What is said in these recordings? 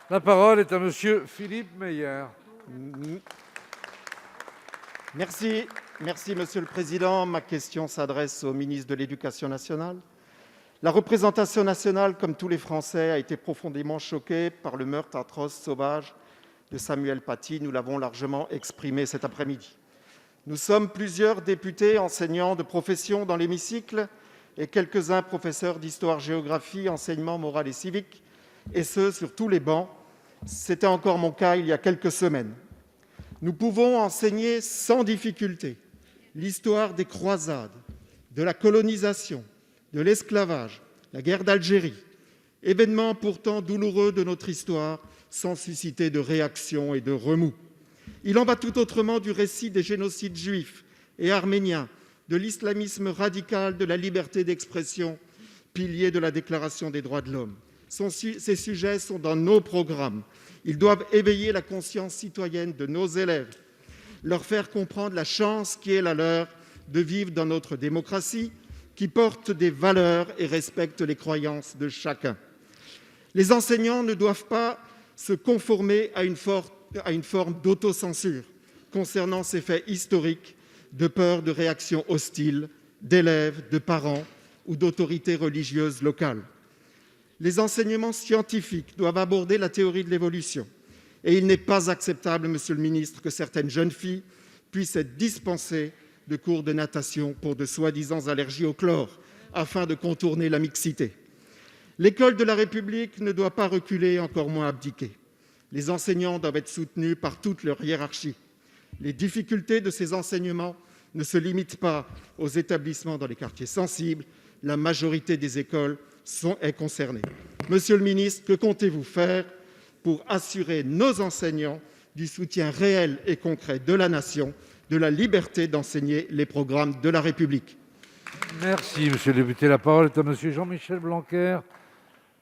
La parole est à monsieur Philippe Meyer. Merci, Monsieur le Président. Ma question s'adresse au ministre de l'Éducation nationale. La représentation nationale, comme tous les Français, a été profondément choquée par le meurtre atroce, sauvage de Samuel Paty. Nous l'avons largement exprimé cet après-midi. Nous sommes plusieurs députés, enseignants de profession dans l'hémicycle et quelques-uns professeurs d'histoire-géographie, enseignement moral et civique, et ce, sur tous les bancs. C'était encore mon cas il y a quelques semaines. Nous pouvons enseigner sans difficulté l'histoire des croisades, de la colonisation, de l'esclavage, la guerre d'Algérie, événements pourtant douloureux de notre histoire, sans susciter de réaction et de remous. Il en va tout autrement du récit des génocides juifs et arméniens, de l'islamisme radical, de la liberté d'expression, pilier de la Déclaration des droits de l'homme. Ces sujets sont dans nos programmes. Ils doivent éveiller la conscience citoyenne de nos élèves, leur faire comprendre la chance qui est la leur de vivre dans notre démocratie, qui porte des valeurs et respecte les croyances de chacun. Les enseignants ne doivent pas se conformer à une forme d'autocensure concernant ces faits historiques, de peur de réactions hostiles d'élèves, de parents ou d'autorités religieuses locales. Les enseignements scientifiques doivent aborder la théorie de l'évolution. Et il n'est pas acceptable, monsieur le ministre, que certaines jeunes filles puissent être dispensées de cours de natation pour de soi-disant allergies au chlore, afin de contourner la mixité. L'école de la République ne doit pas reculer, encore moins abdiquer. Les enseignants doivent être soutenus par toute leur hiérarchie. Les difficultés de ces enseignements ne se limitent pas aux établissements dans les quartiers sensibles. La majorité des écoles est concernée. Monsieur le ministre, que comptez-vous faire pour assurer nos enseignants du soutien réel et concret de la Nation, de la liberté d'enseigner les programmes de la République? Merci, monsieur le député. La parole est à monsieur Jean-Michel Blanquer,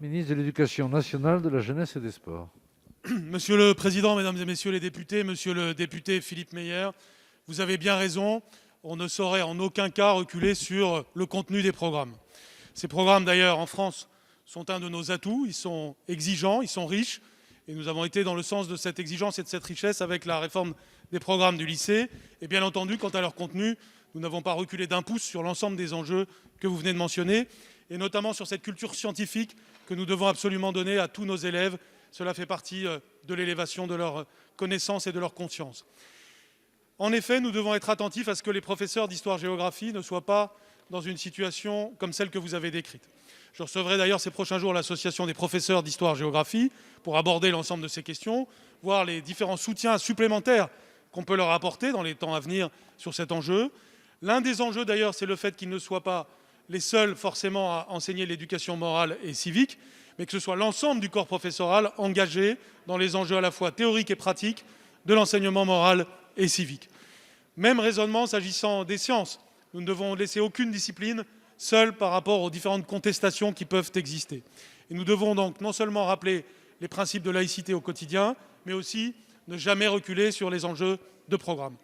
ministre de l'Éducation nationale, de la jeunesse et des sports. Monsieur le Président, Mesdames et Messieurs les députés, Monsieur le député Philippe Meyer, vous avez bien raison, on ne saurait en aucun cas reculer sur le contenu des programmes. Ces programmes, d'ailleurs, en France, sont un de nos atouts, ils sont exigeants, ils sont riches, et nous avons été dans le sens de cette exigence et de cette richesse avec la réforme des programmes du lycée. Et bien entendu, quant à leur contenu, nous n'avons pas reculé d'un pouce sur l'ensemble des enjeux que vous venez de mentionner, et notamment sur cette culture scientifique que nous devons absolument donner à tous nos élèves. Cela fait partie de l'élévation de leur connaissance et de leur conscience. En effet, nous devons être attentifs à ce que les professeurs d'histoire-géographie ne soient pas dans une situation comme celle que vous avez décrite. Je recevrai d'ailleurs ces prochains jours l'association des professeurs d'histoire-géographie pour aborder l'ensemble de ces questions, voir les différents soutiens supplémentaires qu'on peut leur apporter dans les temps à venir sur cet enjeu. L'un des enjeux d'ailleurs, c'est le fait qu'ils ne soient pas les seuls forcément à enseigner l'éducation morale et civique, mais que ce soit l'ensemble du corps professoral engagé dans les enjeux à la fois théoriques et pratiques de l'enseignement moral et civique. Même raisonnement s'agissant des sciences. Nous ne devons laisser aucune discipline seule par rapport aux différentes contestations qui peuvent exister. Et nous devons donc non seulement rappeler les principes de laïcité au quotidien, mais aussi ne jamais reculer sur les enjeux de programme.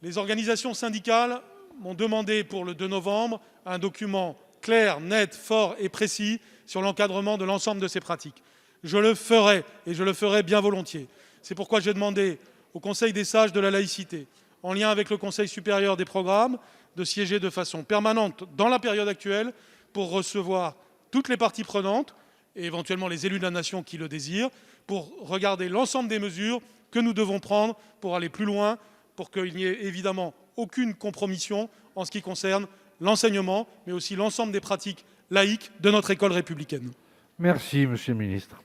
Les organisations syndicales m'ont demandé pour le 2 novembre un document clair, net, fort et précis sur l'encadrement de l'ensemble de ces pratiques. Je le ferai, et je le ferai bien volontiers. C'est pourquoi j'ai demandé au Conseil des sages de la laïcité, en lien avec le Conseil supérieur des programmes, de siéger de façon permanente dans la période actuelle pour recevoir toutes les parties prenantes, et éventuellement les élus de la nation qui le désirent, pour regarder l'ensemble des mesures que nous devons prendre pour aller plus loin, pour qu'il n'y ait évidemment aucune compromission en ce qui concerne l'enseignement, mais aussi l'ensemble des pratiques laïques de notre école républicaine. Merci, monsieur le ministre.